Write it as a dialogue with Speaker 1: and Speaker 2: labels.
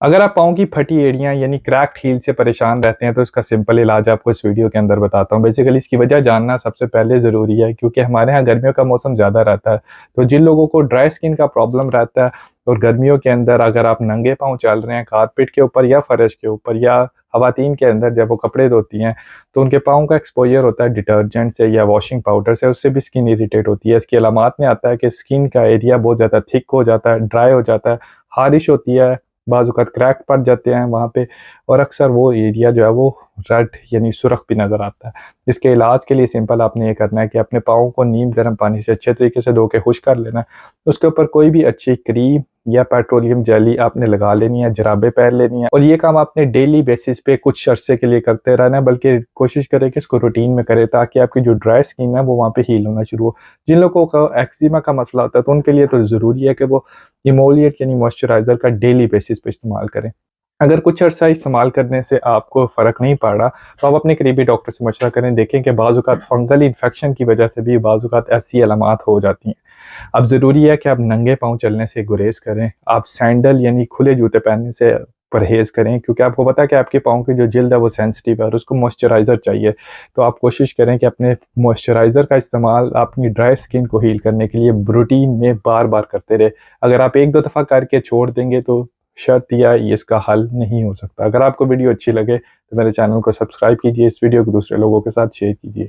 Speaker 1: अगर आप पाँव की फटी एड़ियाँ यानी क्रैक्ड हील से परेशान रहते हैं तो इसका सिंपल इलाज आपको इस वीडियो के अंदर बताता हूँ। बेसिकली इसकी वजह जानना सबसे पहले ज़रूरी है क्योंकि हमारे यहाँ गर्मियों का मौसम ज़्यादा रहता है। तो जिन लोगों को ड्राई स्किन का प्रॉब्लम रहता है और गर्मियों के अंदर अगर आप नंगे पाँव चल रहे हैं कारपेट के ऊपर या फर्श के ऊपर या ख़वातीन के अंदर जब वो कपड़े धोती हैं तो उनके पाँव का एक्सपोज़र होता है डिटर्जेंट से या वॉशिंग पाउडर से, उससे भी स्किन इरिटेट होती है। इसकी अलामात में आता है कि स्किन का एरिया बहुत ज़्यादा थिक हो जाता है, ड्राई हो जाता है, ख़ारिश होती है, बाज़-औक़ात क्रैक पड़ जाते हैं वहाँ पे और अक्सर वो एरिया जो है वो रेड यानी सुर्ख़ भी नज़र आता है। इसके इलाज के लिए सिंपल आपने ये करना है कि अपने पाँव को नीम गर्म पानी से अच्छे तरीके से धो के खुश कर लेना है। उसके ऊपर कोई भी अच्छी क्रीम या पेट्रोलियम जेली आपने लगा लेनी है, जुराबें पहन लेनी है और ये काम आपने डेली बेसिस पे कुछ अरसे के लिए करते रहना है, बल्कि कोशिश करें कि इसको रूटीन में करें ताकि आपकी जो ड्राई स्किन है वो वहाँ पे हील होना शुरू हो। जिन लोगों को एक्जिमा का मसला होता है तो उनके लिए तो ज़रूरी है कि वो इमोलिएट यानी मॉइस्चराइज़र का डेली बेसिस पे इस्तेमाल करें। अगर कुछ अर्सा इस्तेमाल करने से आपको फ़र्क नहीं पड़ रहा, तो आप अपने करीबी डॉक्टर से मशवरा करें। देखें कि बाज़-औक़ात फंगल इन्फेक्शन की वजह से भी बाज़-औक़ात ऐसी अलामात हो जाती हैं। अब ज़रूरी है कि आप नंगे पाँव चलने से गुरेज़ करें। आप सैंडल यानी खुले जूते पहनने से परहेज़ करें क्योंकि आपको पता है कि आपके पाँव की जो जिल्द है वो सेंसिटिव है और उसको मॉइस्चराइज़र चाहिए। तो आप कोशिश करें कि अपने मॉइस्चराइज़र का इस्तेमाल अपनी ड्राई स्किन को हील करने के लिए रूटीन में बार-बार करते रहें। अगर आप 1-2 दफ़ा करके छोड़ देंगे तो शर्तिया ये इसका हल नहीं हो सकता। अगर आपको वीडियो अच्छी लगे तो मेरे चैनल को सब्सक्राइब कीजिए, इस वीडियो को दूसरे लोगों के साथ शेयर कीजिए।